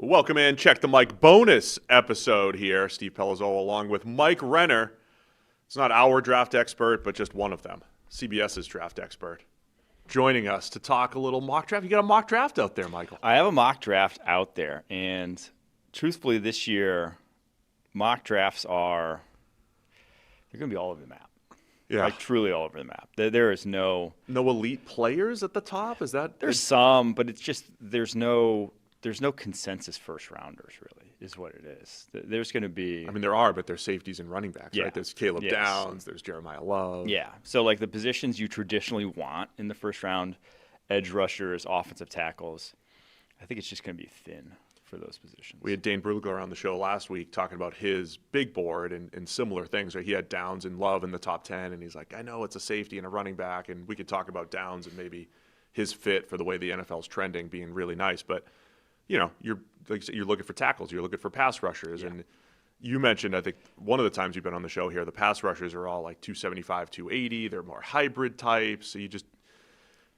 Welcome in. Check the Mike bonus episode here. Steve Palazzolo along with Mike Renner. It's not our draft expert, but just one of them. CBS's draft expert. Joining us to talk a little mock draft. You got a mock draft out there, Michael. I have a mock draft out there, and truthfully this year, mock drafts they're going to be all over the map. Yeah. Like truly all over the map. There is no elite players at the top? There's some, but it's just there's no consensus first rounders, really, is what it is. There's going to be. I mean, there are, but there's safeties and running backs, Yeah. right? There's Caleb Yes. Downs, there's Jeremiah Love. Yeah. So, like the positions you traditionally want in the first round, edge rushers, offensive tackles, I think it's just going to be thin for those positions. We had Dane Brugler on the show last week talking about his big board and similar things. Right? He had Downs and Love in the top 10, and he's like, I know it's a safety and a running back, and we could talk about Downs and maybe his fit for the way the NFL's trending being really nice. But, you know, you're looking for tackles, you're looking for pass rushers. Yeah. And you mentioned, I think, one of the times you've been on the show here, the pass rushers are all like 275, 280. They're more hybrid types. So you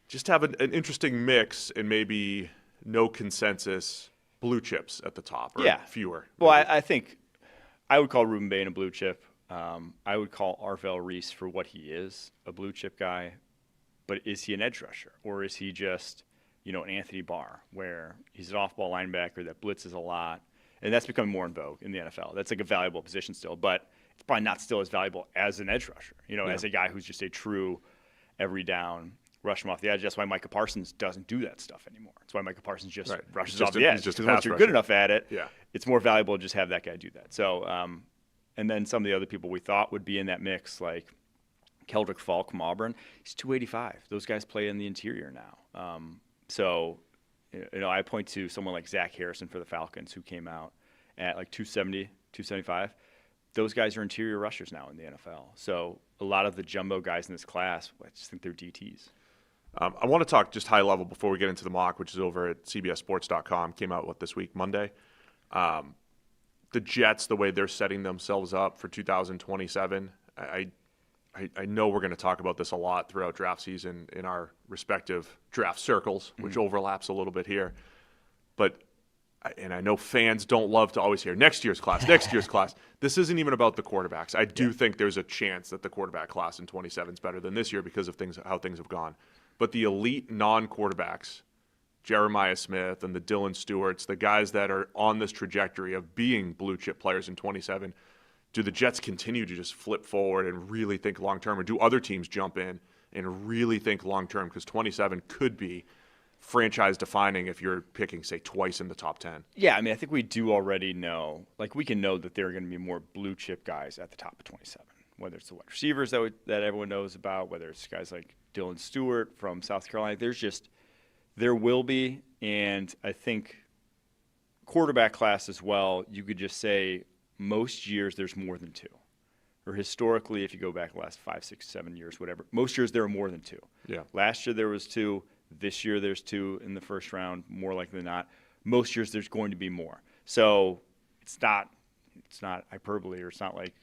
just have an interesting mix and maybe no consensus blue chips at the top, or fewer. Well, I think I would call Ruben Bain a blue chip. I would call Arvell Reese, for what he is, a blue chip guy. But is he an edge rusher, or is he just, an Anthony Barr, where he's an off-ball linebacker that blitzes a lot? And that's becoming more in vogue in the NFL. That's like a valuable position still, but it's probably not still as valuable as an edge rusher, as a guy who's just a true every down rush him off the edge. That's why Micah Parsons doesn't do that stuff anymore. That's why Micah Parsons just rushes off the edge. Because once you're good enough at it, it's more valuable to just have that guy do that. So, and then some of the other people we thought would be in that mix, like Keldrick Falk from Auburn, he's 285. Those guys play in the interior now. So, I point to someone like Zach Harrison for the Falcons, who came out at like 270, 275. Those guys are interior rushers now in the NFL. So a lot of the jumbo guys in this class, I just think they're DTs. I want to talk just high level before we get into the mock, which is over at CBSSports.com. Came out, this week, Monday. The Jets, the way they're setting themselves up for 2027, I know we're going to talk about this a lot throughout draft season in our respective draft circles, which overlaps a little bit here. But I know fans don't love to always hear next year's class. This isn't even about the quarterbacks. I do think there's a chance that the quarterback class in 27 is better than this year because of how things have gone. But the elite non-quarterbacks, Jeremiah Smith and the Dylan Stewarts, the guys that are on this trajectory of being blue-chip players in 27, do the Jets continue to just flip forward and really think long-term, or do other teams jump in and really think long-term? Because 27 could be franchise-defining if you're picking, say, twice in the top 10. Yeah, I think we do already know. Like, we can know that there are going to be more blue-chip guys at the top of 27, whether it's the wide receivers that everyone knows about, whether it's guys like Dylan Stewart from South Carolina. There will be, and I think quarterback class as well, you could just say most years there's more than two. Or historically, if you go back the last 5, 6, 7 years, whatever, most years there are more than two. Yeah. Last year there was two. This year there's two in the first round, more likely than not. Most years there's going to be more. So it's not hyperbole, or it's not like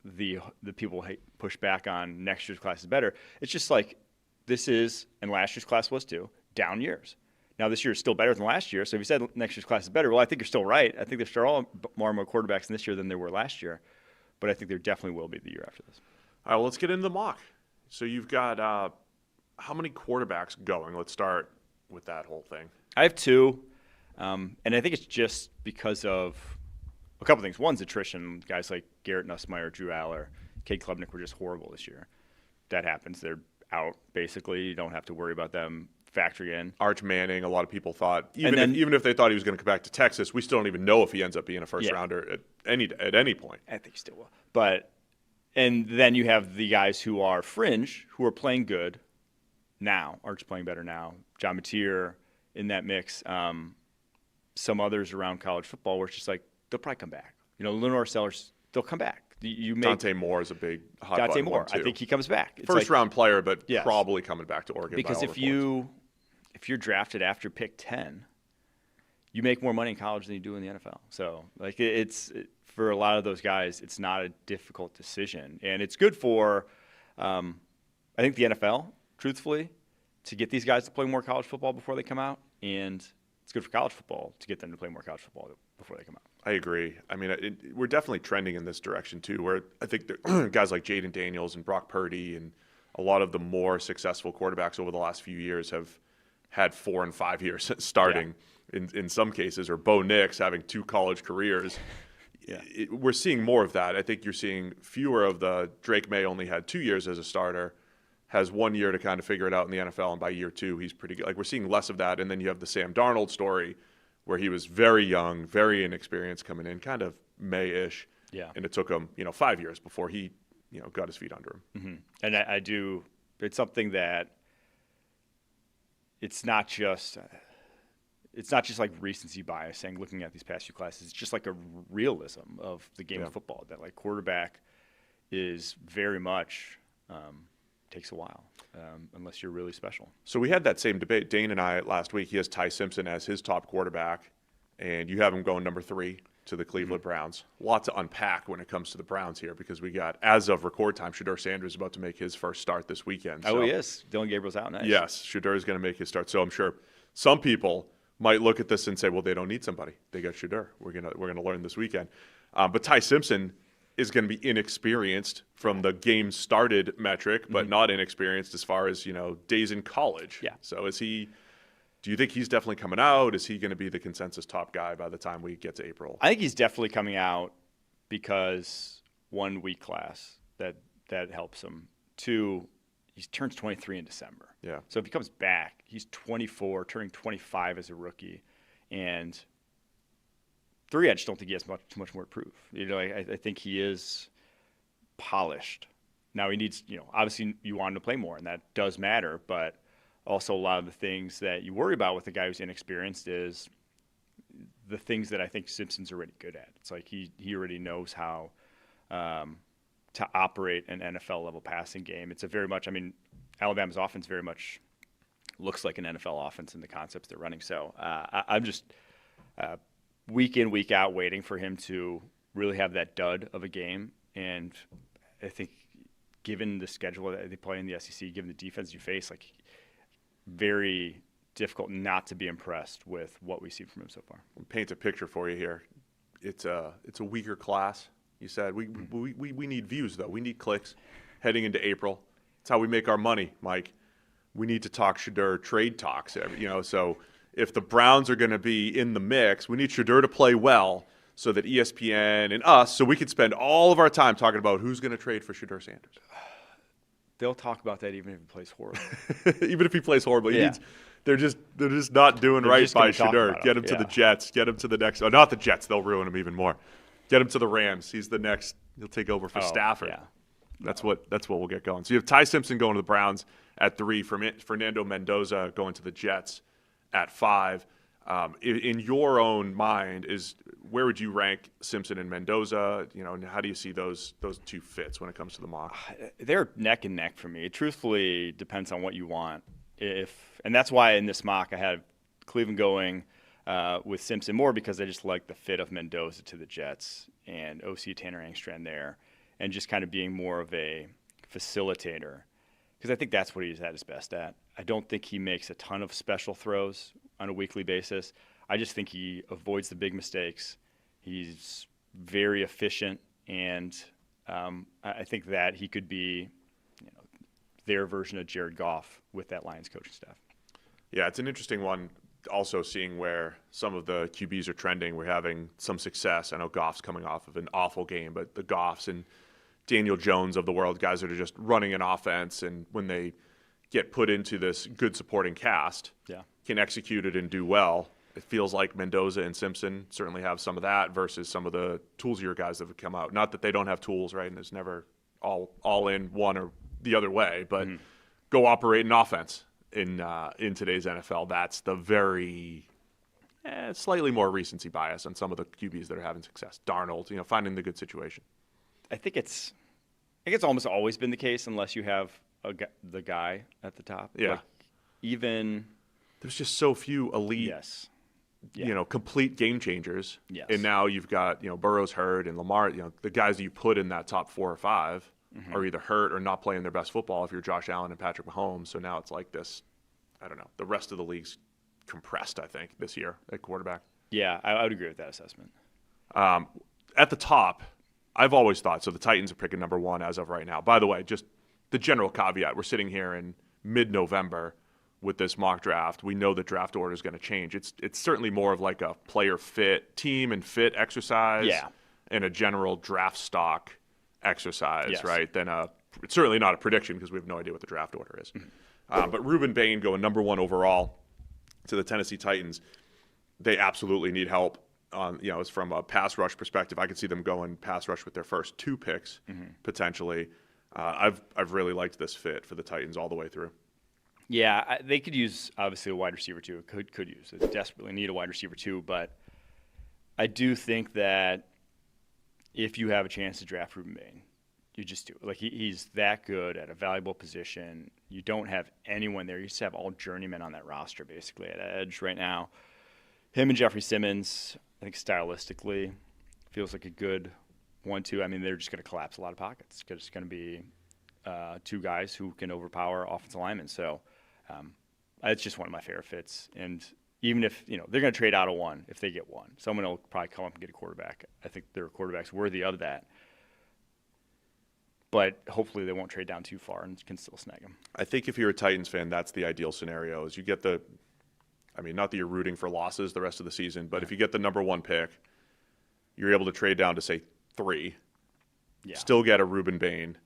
the people push back on next year's class is better. It's just like this is, and last year's class was too, down years. Now this year is still better than last year. So if you said next year's class is better, well, I think you're still right. I think there's still all more and more quarterbacks in this year than there were last year. But I think there definitely will be the year after this. All right, well, let's get into the mock. So you've got how many quarterbacks going? Let's start with that whole thing. I have two, and I think it's just because of a couple things. One's attrition. Guys like Garrett Nussmeier, Drew Aller, Cade Klubnik were just horrible this year. That happens. They're out, basically. You don't have to worry about them factoring in. Arch Manning, a lot of people thought, even if they thought he was going to come back to Texas, we still don't even know if he ends up being a first-rounder at any point. I think he still will. And then you have the guys who are fringe, who are playing good now. Arch playing better now. John Mateer in that mix. Some others around college football where it's just like, they'll probably come back. Lenore Sellers, they'll come back. Dante Moore is a big hot Dante button Moore, one, too. I think he comes back. It's First-round player, but yes. Probably coming back to Oregon. Because if you're drafted after pick 10, you make more money in college than you do in the NFL. So, for a lot of those guys, it's not a difficult decision. And it's good for, I think, the NFL, truthfully, to get these guys to play more college football before they come out. And it's good for college football to get them to play more college football before they come out. I agree. I mean, we're definitely trending in this direction too, where I think guys like Jaden Daniels and Brock Purdy and a lot of the more successful quarterbacks over the last few years have had 4 and 5 years starting in some cases, or Bo Nix having 2 college careers. Yeah. We're seeing more of that. I think you're seeing fewer of the Drake May only had 2 years as a starter, has 1 year to kind of figure it out in the NFL, and by year 2, he's pretty good. Like, we're seeing less of that. And then you have the Sam Darnold story where he was very young, very inexperienced coming in, kind of May-ish. Yeah. And it took him, 5 years before he, got his feet under him. Mm-hmm. And I do, it's something that it's not just like recency bias saying looking at these past few classes. It's just like a realism of the game of football that like quarterback is very much takes a while unless you're really special. So we had that same debate, Dane and I, last week. He has Ty Simpson as his top quarterback, and you have him going number 3 to the Cleveland Browns. Lots to unpack when it comes to the Browns here, because we got, as of record time, Shedeur Sanders about to make his first start this weekend. Oh, he is. Dylan Gabriel's out. Nice. Yes, Shedeur is going to make his start. So I'm sure some people might look at this and say, well, they don't need somebody. They got Shedeur. We're gonna learn this weekend. But Ty Simpson is going to be inexperienced from the game started metric, but not inexperienced as far as, days in college. Yeah. So do you think he's definitely coming out? Is he going to be the consensus top guy by the time we get to April? I think he's definitely coming out because 1 week class that helps him. 2, he turns 23 in December. Yeah. So if he comes back, he's 24, turning 25 as a rookie. And 3, I just don't think he has too much more to prove. I think he is polished. Now he needs, obviously you want him to play more, and that does matter. But also a lot of the things that you worry about with a guy who's inexperienced is the things that I think Simpson's already good at. It's like he already knows how to operate an NFL-level passing game. It's a very much, Alabama's offense very much looks like an NFL offense in the concepts they're running. So I'm just week in, week out waiting for him to really have that dud of a game. And I think given the schedule that they play in the SEC, given the defense you face, like very difficult not to be impressed with what we see from him so far. I'll paint a picture for you here. It's a weaker class. You said we need views, though. We need clicks heading into April. It's how we make our money, Mike. We need to talk Shedeur trade talks. So if the Browns are going to be in the mix, we need Shedeur to play well so that ESPN and us, so we can spend all of our time talking about who's going to trade for Shedeur Sanders. They'll talk about that even if he plays horrible. Even if he plays horrible, yeah. They're just not doing right by Shedeur. Get him to the Jets. Get him to the next. Oh, not the Jets. They'll ruin him even more. Get him to the Rams. He's the next. He'll take over for Stafford. Yeah. That's what we'll get going. So you have Ty Simpson going to the Browns at 3, Fernando Mendoza going to the Jets at 5. In your own mind, where would you rank Simpson and Mendoza? And how do you see those 2 fits when it comes to the mock? They're neck and neck for me. It truthfully depends on what you want. And that's why in this mock I had Cleveland going with Simpson more because I just like the fit of Mendoza to the Jets and OC Tanner Angstrand there, and just kind of being more of a facilitator, because I think that's what he's at his best at. I don't think he makes a ton of special throws on a weekly basis. I just think he avoids the big mistakes. He's very efficient, and I think that he could be their version of Jared Goff with that Lions coaching staff. Yeah, it's an interesting one. Also seeing where some of the QBs are trending. We're having some success. I know Goff's coming off of an awful game, but the Goffs and Daniel Jones of the world, guys that are just running an offense, and when they get put into this good supporting cast, can execute it and do well. It feels like Mendoza and Simpson certainly have some of that versus some of the toolsier guys that have come out. Not that they don't have tools, right? And it's never all in one or the other way, but go operate an offense in today's NFL. That's the very slightly more recency bias on some of the QBs that are having success. Darnold, finding the good situation. I think it's almost always been the case unless you have the guy at the top. Yeah. Like, even there's just so few elite, complete game changers. Yes. And now you've got, Burrow's hurt and Lamar, the guys that you put in that top 4 or 5 are either hurt or not playing their best football if you're Josh Allen and Patrick Mahomes. So now it's like this, I don't know, the rest of the league's compressed, I think, this year at quarterback. Yeah, I would agree with that assessment. At the top, I've always thought, so the Titans are picking number 1 as of right now. By the way, just the general caveat, we're sitting here in mid-November with this mock draft. We know the draft order is going to change. It's certainly more of like a player fit, team and fit exercise and a general draft stock exercise, right? It's certainly not a prediction because we have no idea what the draft order is. But Reuben Bain going number 1 overall to the Tennessee Titans, they absolutely need help. It's from a pass rush perspective. I could see them going pass rush with their first 2 picks potentially. I've really liked this fit for the Titans all the way through. Yeah, they could use obviously a wide receiver too. Could use it. Desperately need a wide receiver too. But I do think that if you have a chance to draft Reuben Bain, you just do it. Like he's that good at a valuable position. You don't have anyone there. You just have all journeymen on that roster basically at edge right now. Him and Jeffrey Simmons, I think stylistically, feels like a good 1-2. I mean, they're just going to collapse a lot of pockets. It's going to be 2 guys who can overpower offensive linemen. So it's just one of my favorite fits. And even if, they're going to trade out of 1 if they get 1. Someone will probably come up and get a quarterback. I think there are quarterbacks worthy of that. But hopefully they won't trade down too far and can still snag them. I think if you're a Titans fan, that's the ideal scenario is you get not that you're rooting for losses the rest of the season, but if you get the number 1 pick, you're able to trade down to, say, 3, still get a Reuben Bain,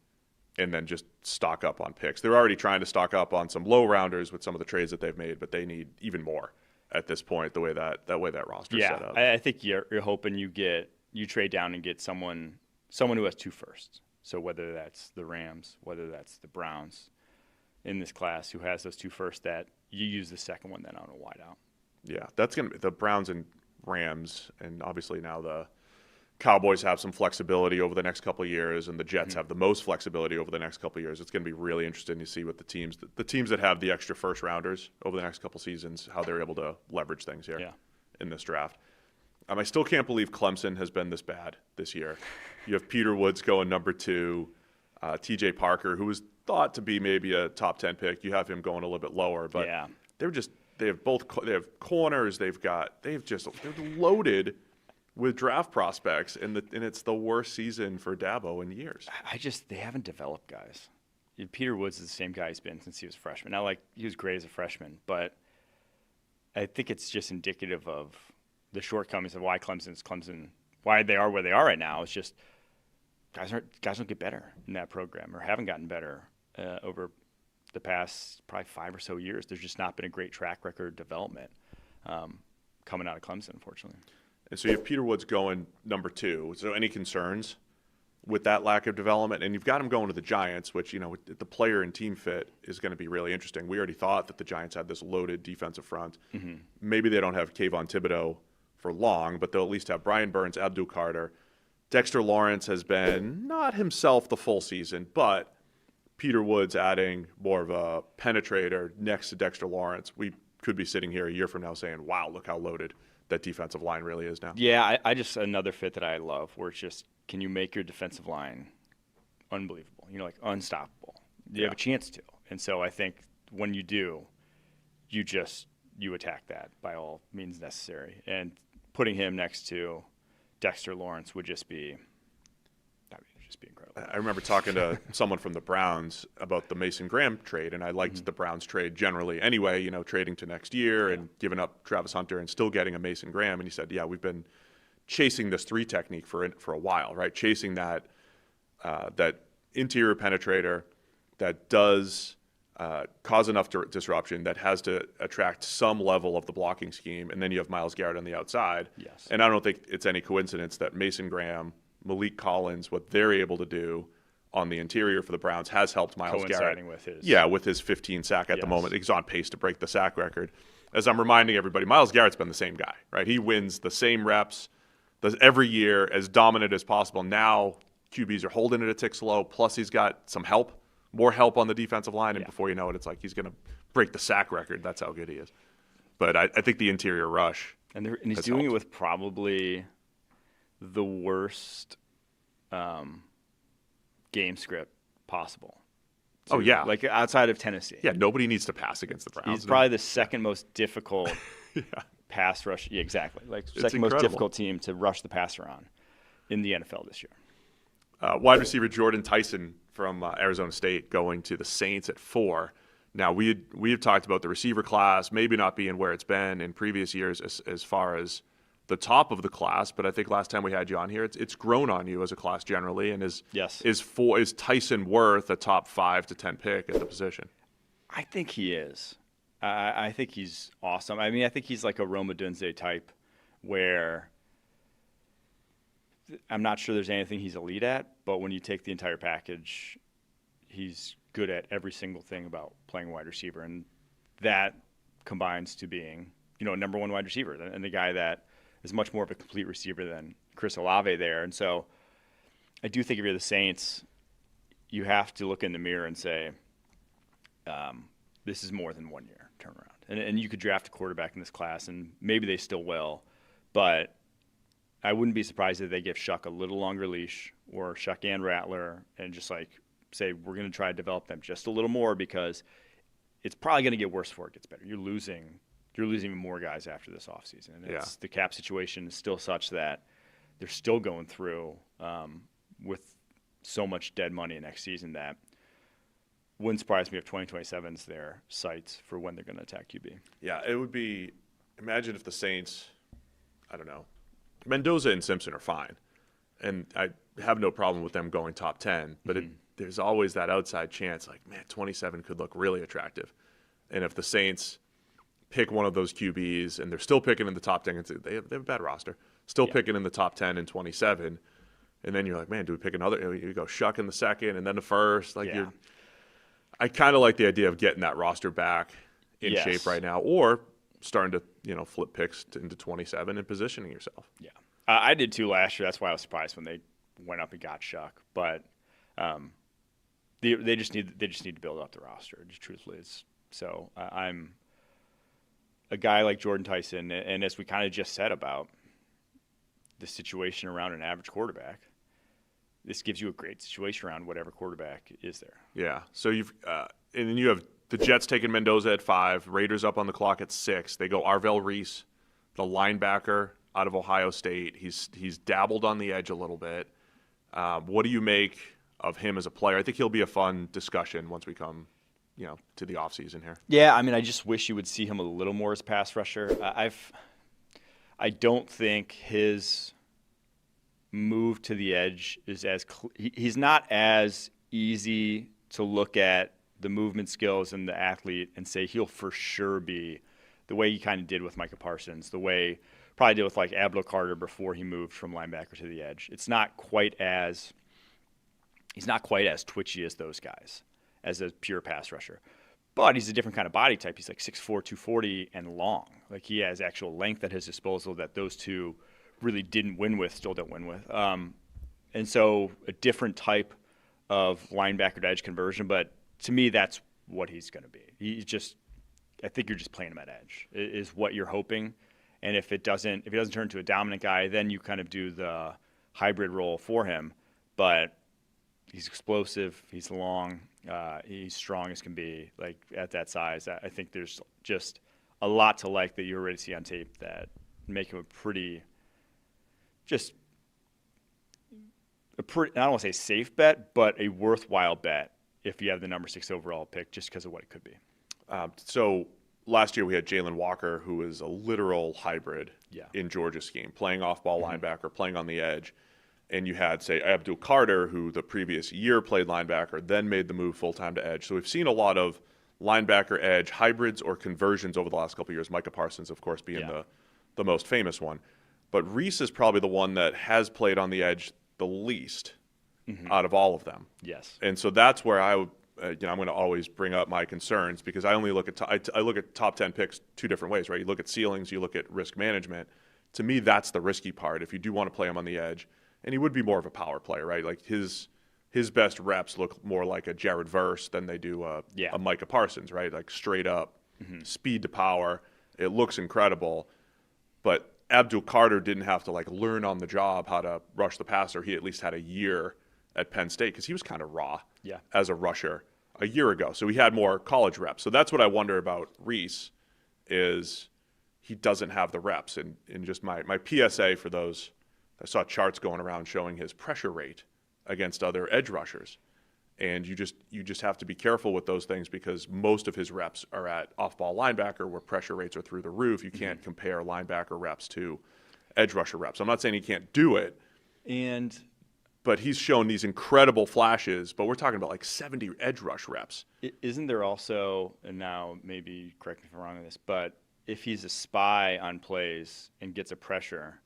and then just stock up on picks. They're already trying to stock up on some low-rounders with some of the trades that they've made, but they need even more at this point, the way that roster's set up. I think you're hoping you trade down and get someone who has 2 firsts. So whether that's the Rams, whether that's the Browns in this class who has those 2 firsts, that you use the second one then on a wideout. Yeah, that's going to be the Browns and Rams, and obviously now the Cowboys have some flexibility over the next couple of years, and the Jets have the most flexibility over the next couple of years. It's going to be really interesting to see what the teams that have the extra first rounders over the next couple of seasons, how they're able to leverage things here in this draft. I still can't believe Clemson has been this bad this year. You have Peter Woods going number 2, T.J. Parker, who was thought to be maybe a top 10 pick. You have him going a little bit lower, but they have corners. They're loaded with draft prospects, and it's the worst season for Dabo in years. They haven't developed guys. Peter Woods is the same guy he's been since he was a freshman. Now, he was great as a freshman, but I think it's just indicative of the shortcomings of why why they are where they are right now. It's just guys don't get better in that program or haven't gotten better over the past probably 5 or so years. There's just not been a great track record of development coming out of Clemson, unfortunately. And so you have Peter Woods going number 2. So any concerns with that lack of development? And you've got him going to the Giants, which, the player and team fit is going to be really interesting. We already thought that the Giants had this loaded defensive front. Maybe they don't have Kayvon Thibodeau for long, but they'll at least have Brian Burns, Abdul Carter. Dexter Lawrence has been not himself the full season, but Peter Woods adding more of a penetrator next to Dexter Lawrence. We could be sitting here a year from now saying, wow, look how loaded that defensive line really is now. Yeah, I just another fit that I love where it's just, can you make your defensive line unbelievable? Unstoppable. You have a chance to. And so I think when you do, you attack that by all means necessary. And putting him next to Dexter Lawrence would just be incredible. I remember talking to someone from the Browns about the Mason Graham trade, and I liked the Browns trade generally anyway, trading to next year and giving up Travis Hunter and still getting a Mason Graham. And he said, we've been chasing this 3 technique for a while, right? Chasing that interior penetrator that does cause enough disruption that has to attract some level of the blocking scheme, and then you have Myles Garrett on the outside. Yes. And I don't think it's any coincidence that Mason Graham, Malik Collins, what they're able to do on the interior for the Browns has helped Myles Garrett. With his 15 sack at the moment. He's on pace to break the sack record. As I'm reminding everybody, Myles Garrett's been the same guy, right? He wins the same reps every year, as dominant as possible. Now QBs are holding it a tick slow, plus he's got some help. More help on the defensive line, and before you know it, it's like he's going to break the sack record. That's how good he is. But I think the interior rush. And he's doing it with probably the worst game script possible. too. Oh, yeah. Like outside of Tennessee. Yeah, nobody needs to pass against the Browns. He's probably the second most difficult Yeah. pass rush. Yeah, exactly. Like It's second most incredible. difficult team to rush the passer on in the NFL this year. Wide receiver Jordan Tyson from Arizona State going to the Saints at 4. Now, we have talked about the receiver class maybe not being where it's been in previous years as far as the top of the class, but I think last time we had you on here, it's grown on you as a class generally, and is Tyson worth a top 5 to 10 pick at the position? I think he is. I think he's awesome. I mean, I think he's like a Rome Odunze type where I'm not sure there's anything he's elite at, but when you take the entire package, he's good at every single thing about playing wide receiver, and that combines to being, a number 1 wide receiver and the guy that is much more of a complete receiver than Chris Olave there. And so I do think if you're the Saints, you have to look in the mirror and say, this is more than 1 year turnaround. And you could draft a quarterback in this class, and maybe they still will, but I wouldn't be surprised if they give Shuck a little longer leash, or Shuck and Rattler, and just like say, we're going to try to develop them just a little more, because it's probably going to get worse before it gets better. You're losing even more guys after this offseason. And the cap situation is still such that they're still going through with so much dead money next season that wouldn't surprise me if 2027 is their sights for when they're going to attack QB. Yeah, it would be – imagine if the Saints – I don't know. Mendoza and Simpson are fine, and I have no problem with them going top 10, but there's always that outside chance, like, man, 27 could look really attractive. And if the Saints pick one of those QBs, and they're still picking in the top 10, they have a bad roster, picking in the top 10 in 27, and then you're like, man, do we pick another? You go Shuck in the second and then the first. I kind of like the idea of getting that roster back in shape right now, or starting to flip picks into 27 and positioning yourself. Yeah, I did too last year. That's why I was surprised when they went up and got Shuck. But they just need to build up the roster. Just truthfully, I'm a guy like Jordan Tyson, and as we kind of just said about the situation around an average quarterback, this gives you a great situation around whatever quarterback is there. Yeah. So you've and then you have the Jets taking Mendoza at 5, Raiders up on the clock at 6. They go Arvell Reese, the linebacker out of Ohio State. He's dabbled on the edge a little bit. What do you make of him as a player? I think he'll be a fun discussion once we come, to the offseason here. Yeah, I mean, I just wish you would see him a little more as pass rusher. I don't think his move to the edge is he's not as easy to look at the movement skills and the athlete and say he'll for sure be the way he kind of did with Micah Parsons, the way probably did with like Abdul Carter before he moved from linebacker to the edge. He's not quite as twitchy as those guys as a pure pass rusher. But he's a different kind of body type. He's like 6'4", 240, and long. Like he has actual length at his disposal that those two really still don't win with. And so a different type of linebacker to edge conversion. But to me, that's what he's going to be. I think you're just playing him at edge is what you're hoping. And if he doesn't turn into a dominant guy, then you kind of do the hybrid role for him. But he's explosive. He's long. He's strong as can be. Like at that size, I think there's just a lot to like that you already see on tape that make him I don't want to say safe bet, but a worthwhile bet if you have the number 6 overall pick, just because of what it could be. So last year we had Jalen Walker, who is a literal hybrid in Georgia's scheme, playing off-ball linebacker, playing on the edge. And you had, say, Abdul Carter, who the previous year played linebacker, then made the move full-time to edge. So we've seen a lot of linebacker edge hybrids or conversions over the last couple of years, Micah Parsons, of course, being the most famous one. But Reese is probably the one that has played on the edge the least out of all of them. Yes. And so that's where I'm going to always bring up my concerns, because I only look at I look at top 10 picks 2 different ways, right? You look at ceilings, you look at risk management. To me, that's the risky part. If you do want to play him on the edge, and he would be more of a power player, right? Like his best reps look more like a Jared Verse than they do a Micah Parsons, right? Like straight up speed to power. It looks incredible, but Abdul Carter didn't have to like learn on the job how to rush the passer. He at least had a year at Penn State because he was kind of raw as a rusher. a year ago. So he had more college reps. So that's what I wonder about Reese is he doesn't have the reps. And just my PSA for those, I saw charts going around showing his pressure rate against other edge rushers. And you just have to be careful with those things because most of his reps are at off-ball linebacker where pressure rates are through the roof. You can't compare linebacker reps to edge rusher reps. I'm not saying he can't do it. But he's shown these incredible flashes, but we're talking about like 70 edge rush reps. Isn't there also, and now maybe correct me if I'm wrong on this, but if he's a spy on plays and gets a pressure,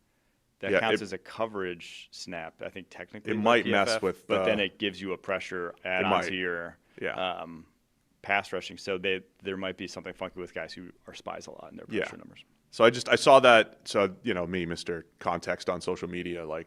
that counts as a coverage snap, I think technically. It might mess with. But then it gives you a pressure add-on to your pass rushing. So there might be something funky with guys who are spies a lot in their pressure numbers. So I saw that. So me, Mr. Context on social media, like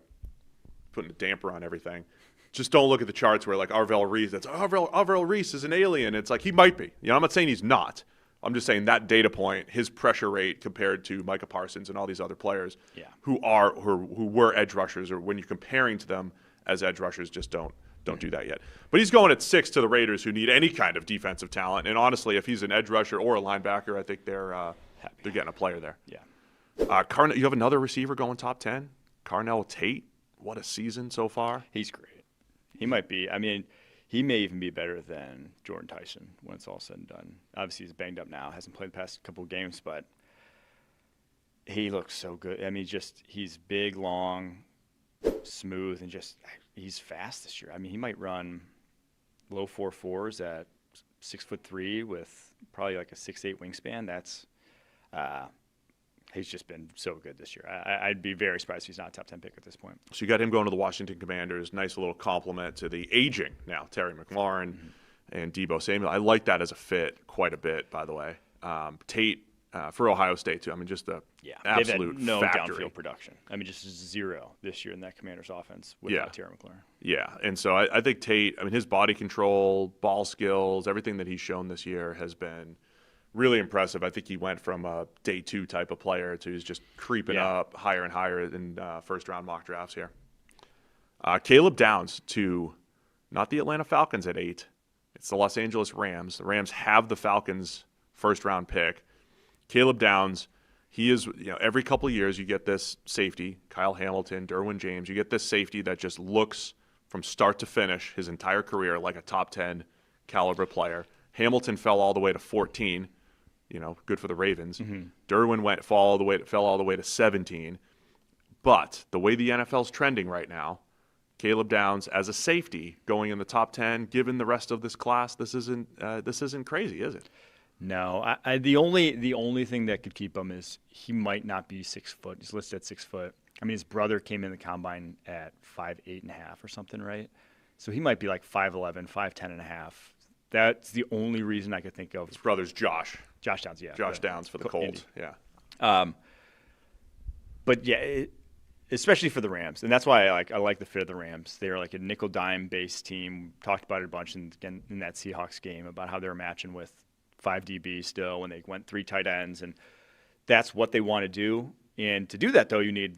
putting a damper on everything. Just don't look at the charts where like Arvell Reese. That's Arvell Reese is an alien. It's like he might be. I'm not saying he's not. I'm just saying that data point, his pressure rate compared to Micah Parsons and all these other players who were edge rushers, or when you're comparing to them as edge rushers, just don't do that yet. But he's going at 6 to the Raiders, who need any kind of defensive talent. And honestly, if he's an edge rusher or a linebacker, I think they're getting a player there. Yeah. You have another receiver going top 10, Carnell Tate. What a season so far. He's great. He might be. I mean, he may even be better than Jordan Tyson when it's all said and done. Obviously, he's banged up now. Hasn't played the past couple of games, but he looks so good. I mean, he's big, long, smooth, and he's fast this year. I mean, he might run low 4.4s at 6'3" with probably like a 6'8" wingspan. That's he's just been so good this year. I'd be very surprised if he's not a top 10 pick at this point. So you got him going to the Washington Commanders. Nice little compliment to the aging now, Terry McLaurin and Deebo Samuel. I like that as a fit quite a bit, by the way. Tate for Ohio State, too. I mean, just the absolute no factory. Downfield production. I mean, just zero this year in that Commanders offense without Terry McLaurin. Yeah, and so I think Tate, I mean, his body control, ball skills, everything that he's shown this year has been really impressive. I think he went from a day 2 type of player to he's just creeping up higher and higher in first-round mock drafts here. Caleb Downs to not the Atlanta Falcons at 8. It's the Los Angeles Rams. The Rams have the Falcons' first-round pick. Caleb Downs, he is, every couple of years you get this safety, Kyle Hamilton, Derwin James. You get this safety that just looks from start to finish his entire career like a top 10 caliber player. Hamilton fell all the way to 14. Good for the Ravens. Derwin fell all the way to 17. But the way the NFL's trending right now, Caleb Downs as a safety going in the top 10, given the rest of this class, this isn't crazy, is it? No, the only thing that could keep him is he might not be 6 foot. He's listed at 6 foot. I mean, his brother came in the combine at 5'8.5" or something, right? So he might be like 5'11", 5'10.5". That's the only reason I could think of. His brother's Josh Downs, yeah. Josh Downs for the Colts, But especially for the Rams, and that's why I like the fit of the Rams. They're like a nickel dime based team. Talked about it a bunch in that Seahawks game about how they were matching with 5 DBs still when they went 3 tight ends, and that's what they want to do. And to do that, though, you need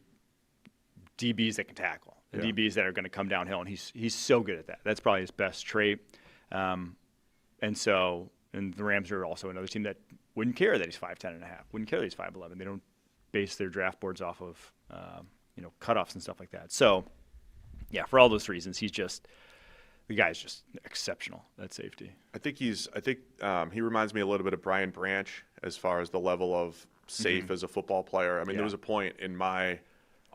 DBs that can tackle, and DBs that are going to come downhill. And he's so good at that. That's probably his best trait. And the Rams are also another team that wouldn't care that he's 5'10.5", wouldn't care that he's 5'11". They don't base their draft boards off of cutoffs and stuff like that. So, for all those reasons, the guy's just exceptional at safety. I think he reminds me a little bit of Brian Branch as far as the level of safe as a football player. I mean, there was a point in my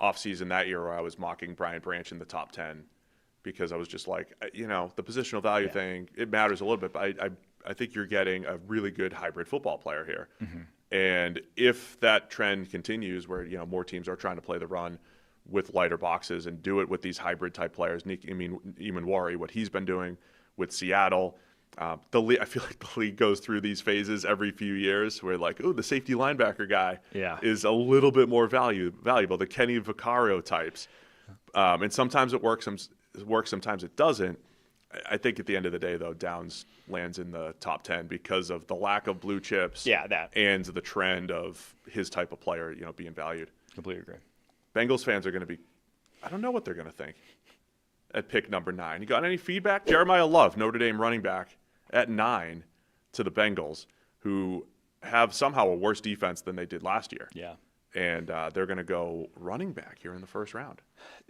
offseason that year where I was mocking Brian Branch in the top 10 because I was just like, the positional value thing, it matters a little bit, but I think you're getting a really good hybrid football player here. And if that trend continues where, more teams are trying to play the run with lighter boxes and do it with these hybrid type players, Imanwari, what he's been doing with Seattle, I feel like the league goes through these phases every few years where the safety linebacker guy is a little bit more valuable, the Kenny Vaccaro types. And sometimes it works, sometimes it doesn't. I think at the end of the day, though, Downs lands in the top 10 because of the lack of blue chips and the trend of his type of player, being valued. Completely agree. Bengals fans are going to be – I don't know what they're going to think at pick number 9. You got any feedback? Jeremiah Love, Notre Dame running back, at 9 to the Bengals, who have somehow a worse defense than they did last year. Yeah. And they're going to go running back here in the first round.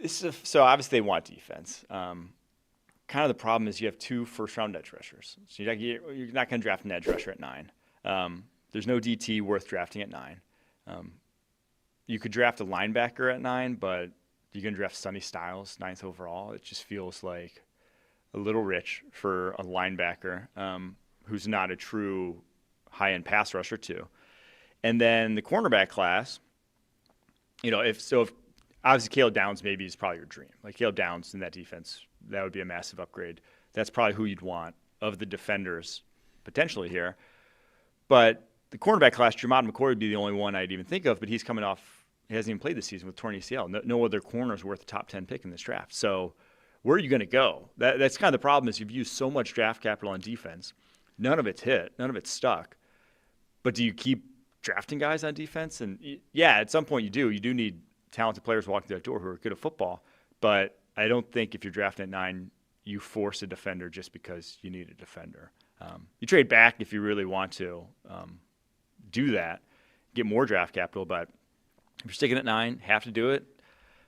So obviously they want defense. Kind of the problem is you have 2 first-round edge rushers. So you're not going to draft an edge rusher at 9. There's no DT worth drafting at 9. You could draft a linebacker at 9, but you're going to draft Sonny Styles 9th overall. It just feels like a little rich for a linebacker who's not a true high-end pass rusher too. And then the cornerback class, if obviously Caleb Downs maybe is probably your dream. Like Caleb Downs in that defense, that would be a massive upgrade. That's probably who you'd want of the defenders potentially here. But the cornerback class, Jermod McCoy would be the only one I'd even think of, but he's coming off, he hasn't even played this season with torn ACL. No other corner is worth a top 10 pick in this draft. So where are you going to go? That's kind of the problem is you've used so much draft capital on defense. None of it's hit. None of it's stuck. But do you keep drafting guys on defense? And yeah, at some point you do. You do need talented players walking through that door who are good at football. But I don't think if you're drafting at 9, you force a defender just because you need a defender. You trade back if you really want to do that, get more draft capital. But if you're sticking at 9, have to do it,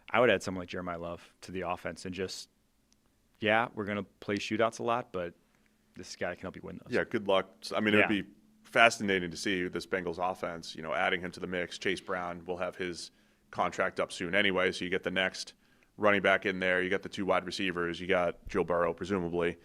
I would add someone like Jeremiah Love to the offense and just, we're going to play shootouts a lot, but this guy can help you win those. Yeah, good luck. I mean, it would be fascinating to see this Bengals offense, adding him to the mix. Chase Brown will have his contract up soon anyway, so you get the next running back in there. You got the 2 wide receivers. You got Joe Burrow, presumably,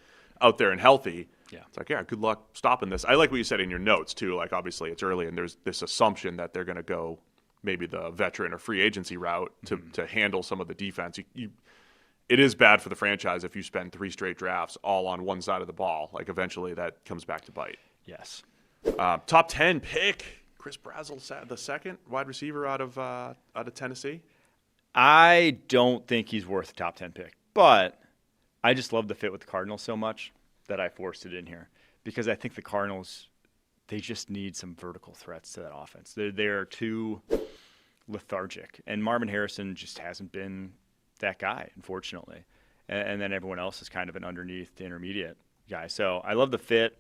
out there and healthy. Yeah. It's like, good luck stopping this. I like what you said in your notes, too. Like, obviously, it's early, and there's this assumption that they're going to go maybe the veteran or free agency route to handle some of the defense. It is bad for the franchise if you spend 3 straight drafts all on one side of the ball. Like, eventually that comes back to bite. Yes. Top 10 pick, Chris Brazzell, the second wide receiver out of Tennessee. I don't think he's worth a top 10 pick, but I just love the fit with the Cardinals so much that I forced it in here because I think the Cardinals, they just need some vertical threats to that offense. They're too lethargic, and Marvin Harrison just hasn't been that guy, unfortunately. And then everyone else is kind of an underneath to intermediate guy. So I love the fit.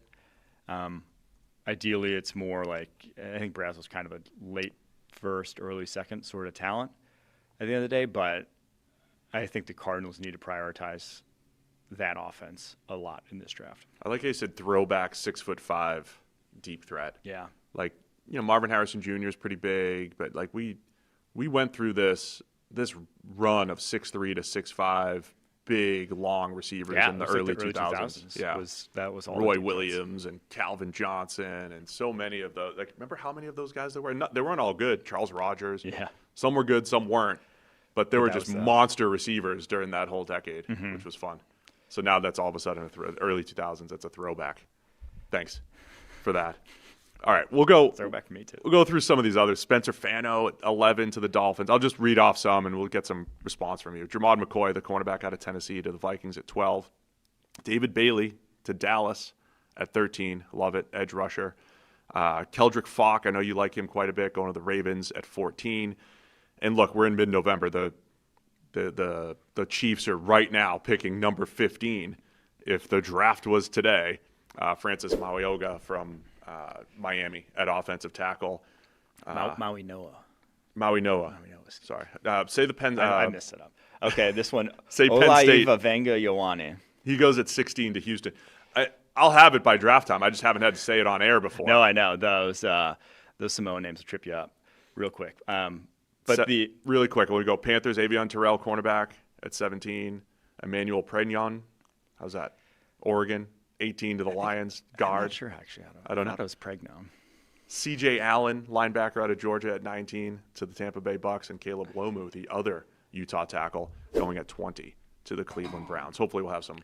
Ideally, it's more like I think Brazzell's kind of a late first, early second sort of talent at the end of the day, but I think the Cardinals need to prioritize that offense a lot in this draft. I like how you said throwback 6'5" deep threat. Yeah. Like, Marvin Harrison Jr. is pretty big, but like we went through this run of 6'3" to 6'5", big, long receivers in the early 2000s. Yeah. That was all Roy Williams and Calvin Johnson and so many of those. Like, remember how many of those guys there were? They weren't all good. Charles Rogers. Yeah. Some were good, some weren't. But there were just monster receivers during that whole decade, which was fun. So now that's all of a sudden early 2000s. That's a throwback. Thanks for that. All right, we'll go. Throwback for me too. We'll go through some of these others. Spencer Fano at 11 to the Dolphins. I'll just read off some, and we'll get some response from you. Jermod McCoy, the cornerback out of Tennessee, to the Vikings at 12. David Bailey to Dallas at 13. Love it, edge rusher. Keldrick Falk, I know you like him quite a bit, going to the Ravens at 14. And look, we're in mid-November. The Chiefs are right now picking number 15. If the draft was today, Francis Mauigoa from Miami at offensive tackle. Maui Noah. Sorry. Say the Penn. I messed it up. Okay, this one. Say Penn State. Venga Ioane. He goes at 16 to Houston. I'll have it by draft time. I just haven't had to say it on air before. No, I know. Those Samoan names will trip you up real quick. Really quick, we go Panthers, Avion Terrell, cornerback at 17. Emmanuel Pregnon. How's that? Oregon, 18 to the Lions, guard. I'm not sure, actually. I don't know. I thought it was Pregnon. C.J. Allen, linebacker out of Georgia at 19 to the Tampa Bay Bucks, and Caleb Lomu, the other Utah tackle, going at 20 to the Cleveland Browns. Hopefully we'll have some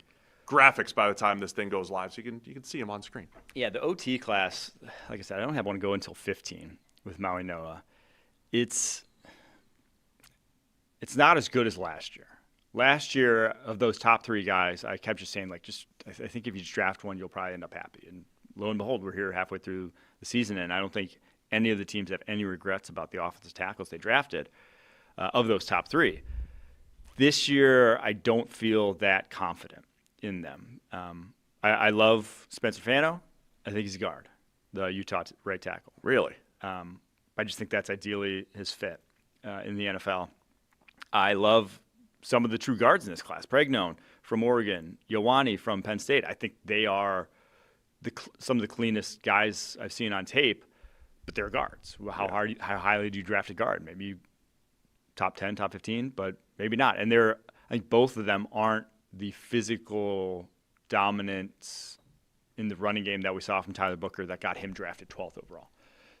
graphics by the time this thing goes live so you can see them on screen. Yeah, the OT class, like I said, I don't have one go until 15 with Maui Noah. It's not as good as last year. Last year, of those top 3 guys, I kept just saying, I think if you just draft one, you'll probably end up happy. And lo and behold, we're here halfway through the season, and I don't think any of the teams have any regrets about the offensive tackles they drafted of those top 3. This year, I don't feel that confident in them. I love Spencer Fano. I think he's a guard, the Utah right tackle. Really? I just think that's ideally his fit in the NFL. I love some of the true guards in this class. Pregnone from Oregon, Ioane from Penn State. I think they are some of the cleanest guys I've seen on tape, but they're guards. How highly do you draft a guard? Maybe top 10, top 15, but maybe not. And I think both of them aren't the physical dominance in the running game that we saw from Tyler Booker that got him drafted 12th overall.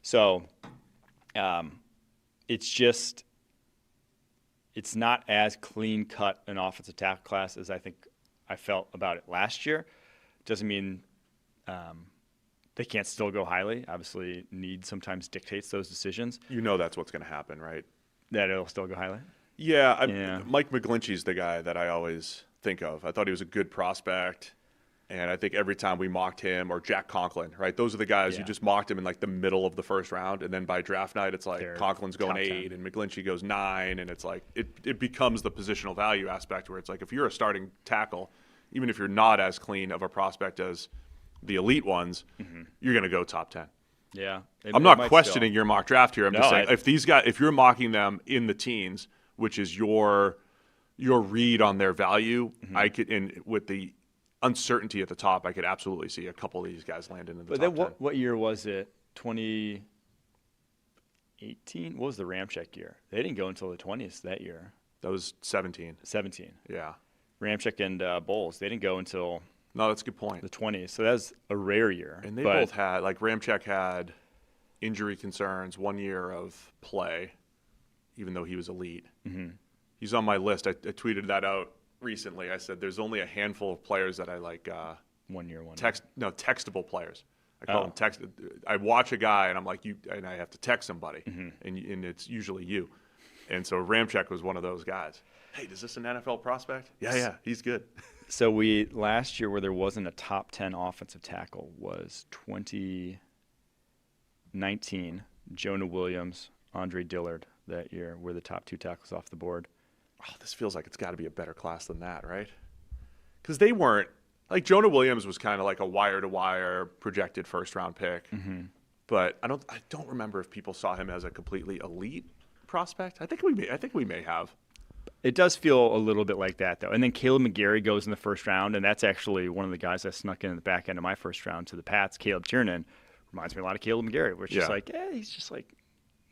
So it's not as clean-cut an offensive tackle class as I think I felt about it last year. Doesn't mean they can't still go highly. Obviously, need sometimes dictates those decisions. You know that's what's going to happen, right? That it'll still go highly? Yeah. Mike McGlinchey's the guy that I always think of. I thought he was a good prospect. And I think every time we mocked him, or Jack Conklin, right? Those are the guys who just mocked him in like the middle of the first round, and then by draft night, it's like Conklin's going 8 and McGlinchey goes 9, and it's like it becomes the positional value aspect where it's like if you're a starting tackle, even if you're not as clean of a prospect as the elite ones, you're going to go top 10. Yeah, I'm not questioning your mock draft here. I'm just saying if you're mocking them in the teens, which is your read on their value, I could with the uncertainty at the top, I could absolutely see a couple of these guys landing in the top 10. But then what year was it? 2018? What was the Ramczyk year? They didn't go until the 20s that year. That was 17. 17. Yeah. Ramczyk and Bowles, they didn't go until No, that's a good point. the 20s. So that was a rare year. And they both had, like Ramczyk had injury concerns, 1 year of play, even though he was elite. He's on my list. I tweeted that out recently. I said there's only a handful of players that I like. 1 year. Textable players. I call them text. I watch a guy and I'm like, and I have to text somebody, and it's usually you. And so Ramczyk was one of those guys. Hey, is this an NFL prospect? Yeah, he's good. So last year where there wasn't a top 10 offensive tackle was 2019. Jonah Williams, Andre Dillard that year were the top 2 tackles off the board. Oh, this feels like it's got to be a better class than that, right? Because they weren't like Jonah Williams was kind of like a wire-to-wire projected first-round pick, but I don't remember if people saw him as a completely elite prospect. I think we may have. It does feel a little bit like that though. And then Caleb McGarry goes in the first round, and that's actually one of the guys I snuck in the back end of my first round to the Pats. Caleb Tiernan reminds me a lot of Caleb McGarry, where it's just like, he's just like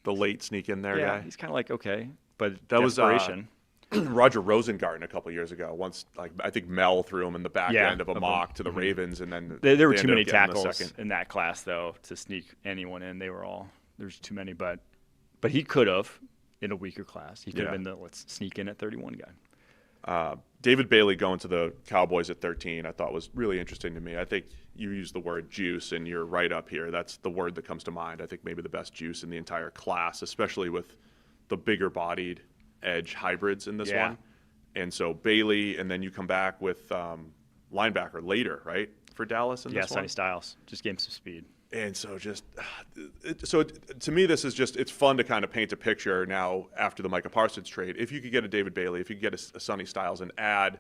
the late sneak in there guy. He's kind of like okay, but that desperation. Was. Roger Rosengarten a couple years ago. Once, I think Mel threw him in the back end of a mock to the Ravens, and then there were too many tackles in that class though to sneak anyone in. There's too many, but he could have in a weaker class. He could have been the let's sneak in at 31 guy. David Bailey going to the Cowboys at 13, I thought was really interesting to me. I think you used the word juice in your write-up here. That's the word that comes to mind. I think maybe the best juice in the entire class, especially with the bigger-bodied edge hybrids in this one. And so Bailey, and then you come back with linebacker later, right, for Dallas in this one? Sonny Styles. Just gave him some speed. And so to me, this is just, it's fun to kind of paint a picture now after the Micah Parsons trade. If you could get a David Bailey, if you could get a Sonny Styles and add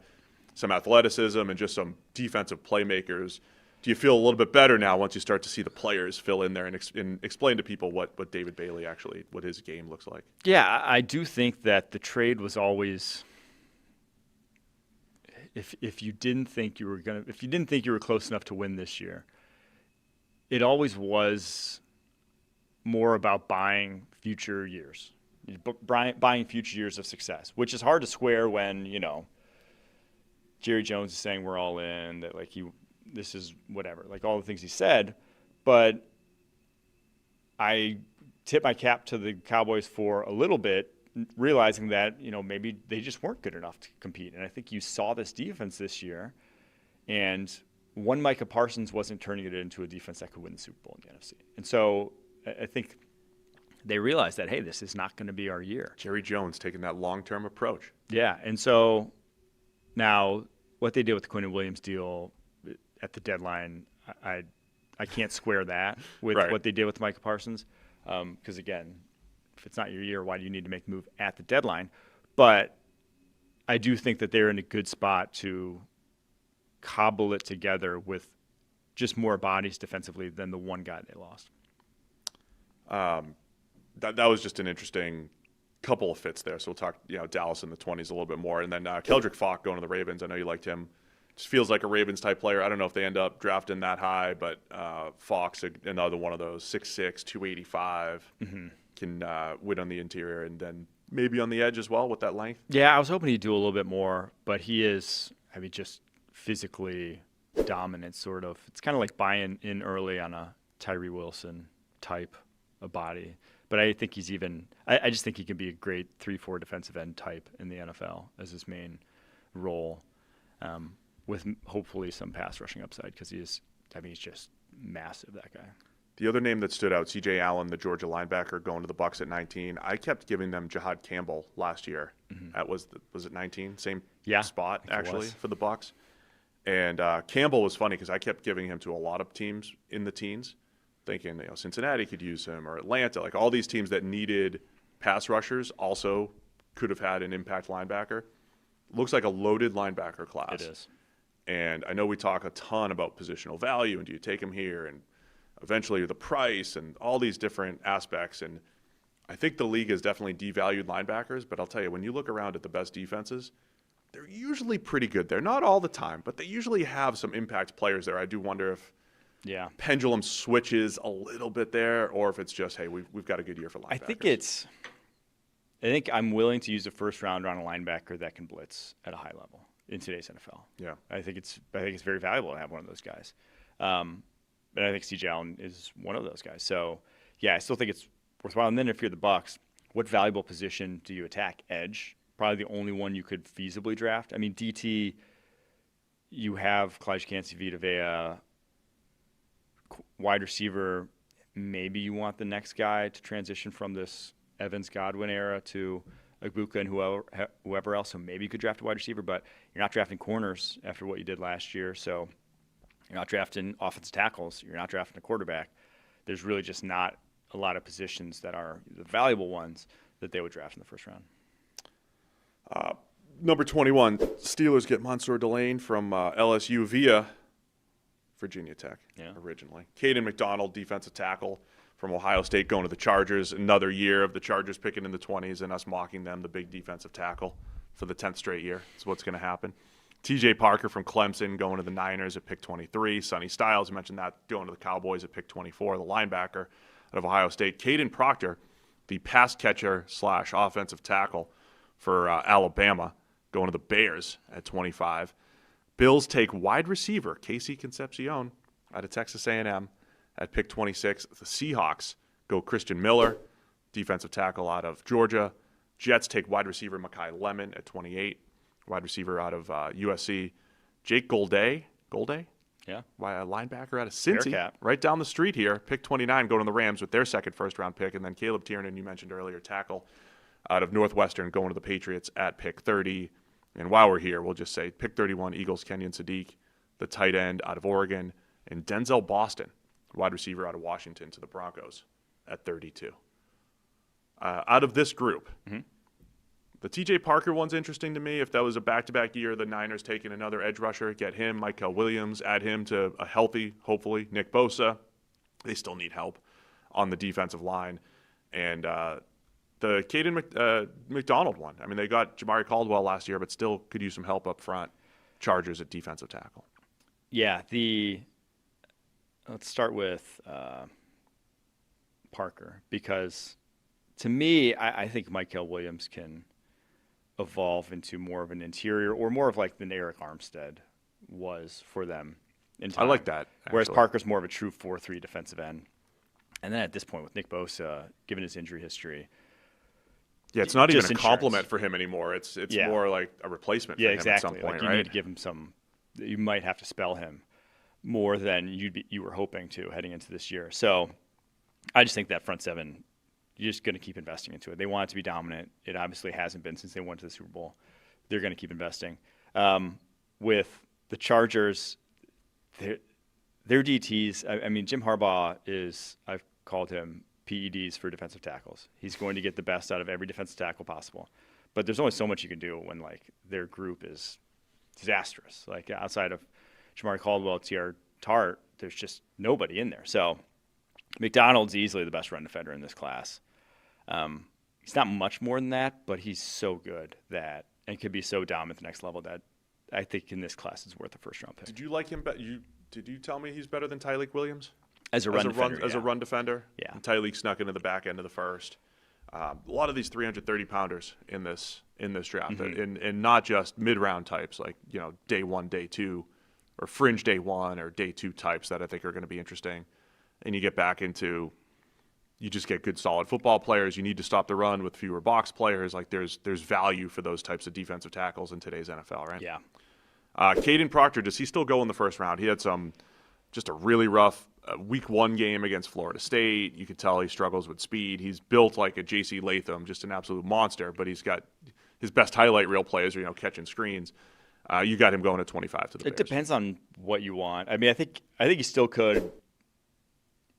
some athleticism and just some defensive playmakers, do you feel a little bit better now once you start to see the players fill in there and explain to people what David Bailey actually, what his game looks like? Yeah, I do think that the trade was always, if you didn't think you were close enough to win this year, it always was more about buying future years, buying future years of success, which is hard to square when, Jerry Jones is saying we're all in, that this is whatever, like all the things he said. But I tip my cap to the Cowboys for a little bit, realizing that, maybe they just weren't good enough to compete. And I think you saw this defense this year, and one Micah Parsons wasn't turning it into a defense that could win the Super Bowl in the NFC. And so I think they realized that, hey, this is not going to be our year. Jerry Jones taking that long-term approach. Yeah, and so now what they did with the Quinn Williams deal at the deadline, I can't square that with what they did with Micah Parsons. Because, again, if it's not your year, why do you need to make the move at the deadline? But I do think that they're in a good spot to cobble it together with just more bodies defensively than the one guy they lost. That was just an interesting couple of fits there. So we'll talk, Dallas in the 20s a little bit more. And then Keldrick Falk going to the Ravens. I know you liked him. Just feels like a Ravens-type player. I don't know if they end up drafting that high, but Falk's another one of those 6'6", 285, can win on the interior and then maybe on the edge as well with that length. Yeah, I was hoping he'd do a little bit more, but he is, just physically dominant, sort of. It's kind of like buying in early on a Tyree Wilson type of body. But I think he's I just think he can be a great 3-4 defensive end type in the NFL as his main role, with hopefully some pass rushing upside because he's just massive, that guy. The other name that stood out, C.J. Allen, the Georgia linebacker, going to the Bucs at 19. I kept giving them Jahad Campbell last year. That was it 19? Same spot, actually, for the Bucs. And Campbell was funny because I kept giving him to a lot of teams in the teens, thinking Cincinnati could use him or Atlanta. Like all these teams that needed pass rushers also could have had an impact linebacker. Looks like a loaded linebacker class. It is. And I know we talk a ton about positional value and do you take him here and eventually the price and all these different aspects. And I think the league has definitely devalued linebackers, but I'll tell you, when you look around at the best defenses, they're usually pretty good. They're not all the time, but they usually have some impact players there. I do wonder if pendulum switches a little bit there or if it's just, hey, we've got a good year for linebackers. I think I'm willing to use a first rounder on a linebacker that can blitz at a high level in today's NFL. Yeah. I think it's very valuable to have one of those guys. But I think C.J. Allen is one of those guys. So, I still think it's worthwhile. And then if you're the Bucs, what valuable position do you attack? Edge, probably the only one you could feasibly draft. I mean, DT, you have Kalijah Kancey Vita, wide receiver, maybe you want the next guy to transition from this Evans-Godwin era to Agbuka and whoever else. So maybe you could draft a wide receiver, but you're not drafting corners after what you did last year. So you're not drafting offensive tackles. You're not drafting a quarterback. There's really just not a lot of positions that are the valuable ones that they would draft in the first round. Number 21, Steelers get Mansour Delane from LSU via Virginia Tech originally. Caden McDonald, defensive tackle from Ohio State, going to the Chargers. Another year of the Chargers picking in the 20s and us mocking them, the big defensive tackle for the 10th straight year. That's what's going to happen. TJ Parker from Clemson going to the Niners at pick 23. Sonny Styles, you mentioned that, going to the Cowboys at pick 24, the linebacker out of Ohio State. Caden Proctor, the pass catcher / offensive tackle for Alabama, going to the Bears at 25. Bills take wide receiver Casey Concepcion out of Texas A&M at pick 26. The Seahawks go Christian Miller, defensive tackle out of Georgia. Jets take wide receiver Mekhi Lemon at 28. Wide receiver out of USC, Jake Golday. Yeah. A linebacker out of Cincy, Bearcat. right down the street here. Pick 29, going to the Rams with their second first-round pick. And then Caleb Tiernan, you mentioned earlier, tackle out of Northwestern, going to the Patriots at pick 30. And while we're here, we'll just say pick 31, Eagles, Kenyon Sadiq, the tight end out of Oregon, and Denzel Boston, wide receiver out of Washington, to the Broncos at 32. Out of this group, the TJ Parker one's interesting to me. If that was a back-to-back year, the Niners taking another edge rusher, get him, Michael Williams, add him to a healthy, hopefully, Nick Bosa. They still need help on the defensive line. And the Caden McDonald one. I mean, they got Jamari Caldwell last year, but still could use some help up front. Chargers at defensive tackle. Yeah, let's start with Parker, because to me, I think Michael Williams can evolve into more of an interior, or more of like the Eric Armstead was for them in time. I like that, actually. Whereas Parker's more of a true 4-3 defensive end. And then at this point with Nick Bosa, given his injury history, it's not even a insurance. compliment for him anymore. It's more like a replacement for him at some point, like you right? need to give him some. You might have to spell him more than you were hoping to heading into this year. So I just think that front seven, you're just going to keep investing into it. They want it to be dominant. It obviously hasn't been since they went to the Super Bowl. They're going to keep investing. With the Chargers, their DTs, I mean, Jim Harbaugh is, I've called him PEDs for defensive tackles. He's going to get the best out of every defensive tackle possible. But there's only so much you can do when, like, their group is disastrous. Like, outside of Jamar Caldwell, T.R. Tart, there's just nobody in there. So McDonald's easily the best run defender in this class. He's not much more than that, but he's so good that and could be so dominant at the next level that I think in this class is worth a first-round pick. Did you like him? Did you tell me he's better than Tyreek Williams as a run defender? As a run defender, yeah. And Tyreek snuck into the back end of the first. A lot of these 330-pounders in this draft, and not just mid-round types like day 1, day 2, or fringe day 1 or day 2 types that I think are going to be interesting. And you get back into, you just get good solid football players. You need to stop the run with fewer box players. Like there's value for those types of defensive tackles in today's NFL, right? Yeah. Caden Proctor, does he still go in the first round? He had just a really rough week 1 game against Florida State. You could tell he struggles with speed. He's built like a J.C. Latham, just an absolute monster, but he's got his best highlight reel plays are, catching screens. You got him going at 25 to the Bears. It depends on what you want. I mean, I think he still could,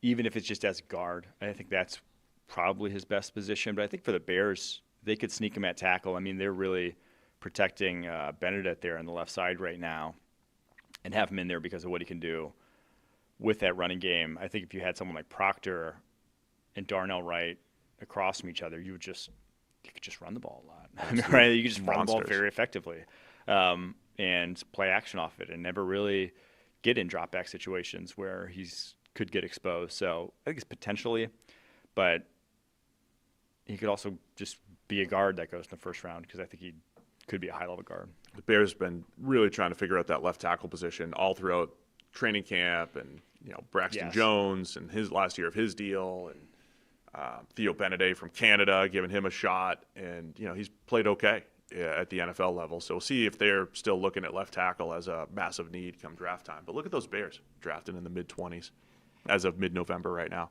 even if it's just as guard. I think that's probably his best position. But I think for the Bears, they could sneak him at tackle. I mean, they're really protecting Benedict there on the left side right now and have him in there because of what he can do with that running game. I think if you had someone like Proctor and Darnell Wright across from each other, you could just run the ball a lot. Right? You could just run the ball very effectively and play action off it and never really get in drop back situations where could get exposed. So I think it's potentially, but he could also just be a guard that goes in the first round because I think he could be a high level guard. The Bears have been really trying to figure out that left tackle position all throughout training camp, and Braxton Jones and his last year of his deal, and Theo Benedict from Canada, giving him a shot, and he's played okay at the NFL level. So we'll see if they're still looking at left tackle as a massive need come draft time. But look at those Bears drafting in the mid-20s as of mid-November right now.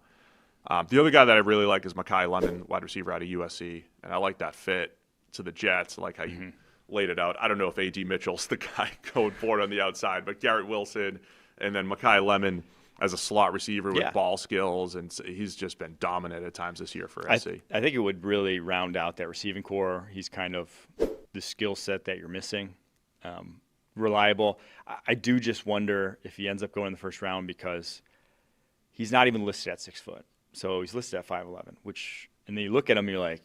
The other guy that I really like is Mekhi Lemon, wide receiver out of USC, and I like that fit to the Jets. I like how you laid it out. I don't know if A.D. Mitchell's the guy going forward on the outside, but Garrett Wilson and then Mekhi Lemon as a slot receiver with ball skills, and he's just been dominant at times this year for SC. I think it would really round out that receiving core. He's kind of the skill set that you're missing. Reliable. I do just wonder if he ends up going in the first round because he's not even listed at 6 foot. So he's listed at 5'11", and then you look at him, you're like,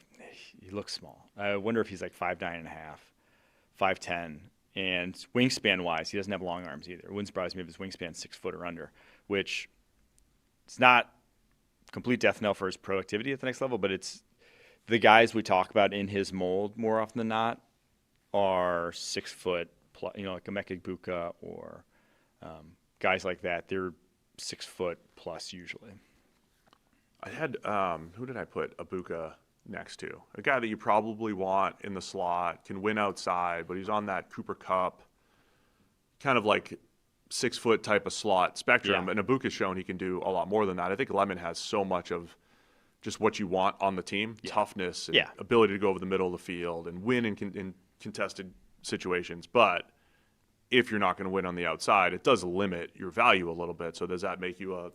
he looks small. I wonder if he's like 5'9.5", 5'10", and wingspan-wise, he doesn't have long arms either. It wouldn't surprise me if his wingspan's 6 foot or under, which it's not complete death knell for his productivity at the next level, but it's the guys we talk about in his mold more often than not are 6 foot plus, like Emeka Egbuka or guys like that. They're 6 foot plus usually. I had who did I put Egbuka next to? A guy that you probably want in the slot, can win outside, but he's on that Cooper Kupp kind of like 6 foot type of slot spectrum. Yeah. And Egbuka's shown he can do a lot more than that. I think Lemon has so much of just what you want on the team, toughness and ability to go over the middle of the field and win in contested situations. But if you're not going to win on the outside, it does limit your value a little bit. So does that make you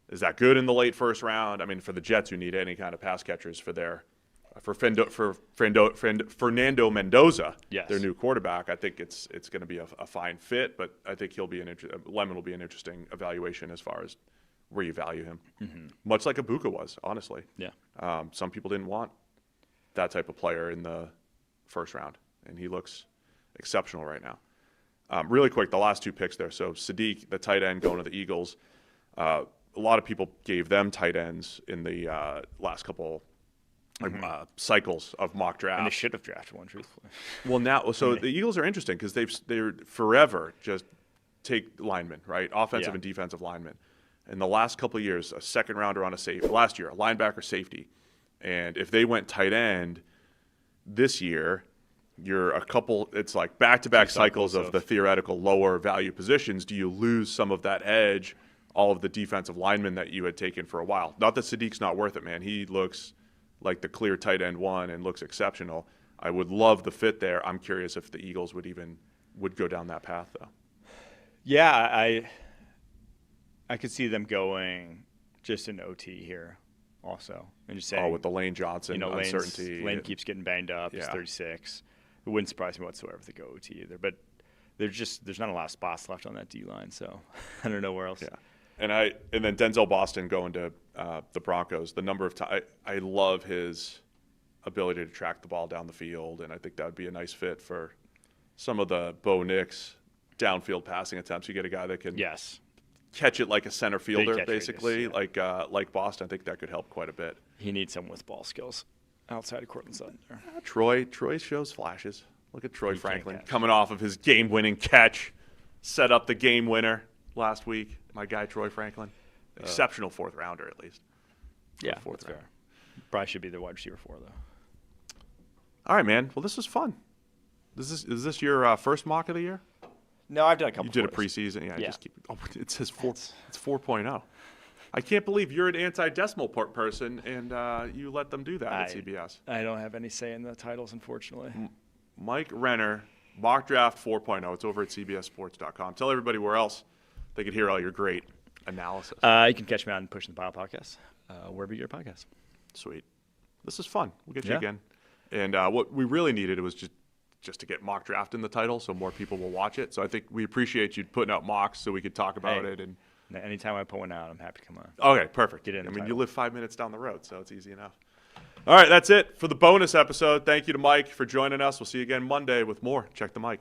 is that good in the late first round? I mean, for the Jets who need any kind of pass catchers for Fernando Mendoza, their new quarterback, I think it's going to be a fine fit. But I think Lemon will be an interesting evaluation as far as where you value him. Much like Egbuka was, honestly. Yeah. Some people didn't want that type of player in the first round, and he looks exceptional right now. Really quick, the last 2 picks there. So Sadiq, the tight end, going to the Eagles. A lot of people gave them tight ends in the last couple cycles of mock draft. And they should have drafted one, truthfully. Well, now, so the Eagles are interesting because they're forever just take linemen, right? Offensive and defensive linemen. In the last couple of years, a second rounder on a safety. Last year, a linebacker safety. And if they went tight end this year, you're it's like back-to-back cycles of the theoretical lower value positions. Do you lose some of that edge, all of the defensive linemen that you had taken for a while? Not that Sadiq's not worth it, man. He looks like the clear tight end one and looks exceptional. I would love the fit there. I'm curious if the Eagles would go down that path, though. Yeah, I could see them going just an OT here also. And just saying, with the Lane Johnson uncertainty. Lane keeps getting banged up. He's 36. It wouldn't surprise me whatsoever if they go OT either. But there's not a lot of spots left on that D line, so I don't know where else. Yeah, and then Denzel Boston going to the Broncos. The number of times I love his ability to track the ball down the field, and I think that would be a nice fit for some of the Bo Nix downfield passing attempts. You get a guy that can catch it like a center fielder, basically, like Boston. I think that could help quite a bit. He needs someone with ball skills outside of Cortland Sutton there. Troy shows flashes. Look at Troy Franklin coming off of his game-winning catch, set up the game winner last week. My guy Troy Franklin, exceptional fourth rounder at least. Yeah, that's fair. Probably should be the wide receiver 4 though. All right, man. Well, this is fun. Is this your first mock of the year? No, I've done a couple. You did a preseason. Yeah. Just keep. Oh, it says 4. It's 4.0. I can't believe you're an anti-decimal person and you let them do that at CBS. I don't have any say in the titles, unfortunately. Mike Renner, mock draft 4.0. It's over at CBSSports.com. Tell everybody where else they could hear all your great analysis. You can catch me on Pushing the Pile podcast, wherever you get your podcast. Sweet. This is fun. We'll get you again. And what we really needed was just to get mock draft in the title so more people will watch it. So I think we appreciate you putting out mocks so we could talk about it. And anytime I put one out, I'm happy to come on. Okay, perfect. Get in. I mean, you live 5 minutes down the road, so it's easy enough. All right, that's it for the bonus episode. Thank you to Mike for joining us. We'll see you again Monday with more Check the Mic.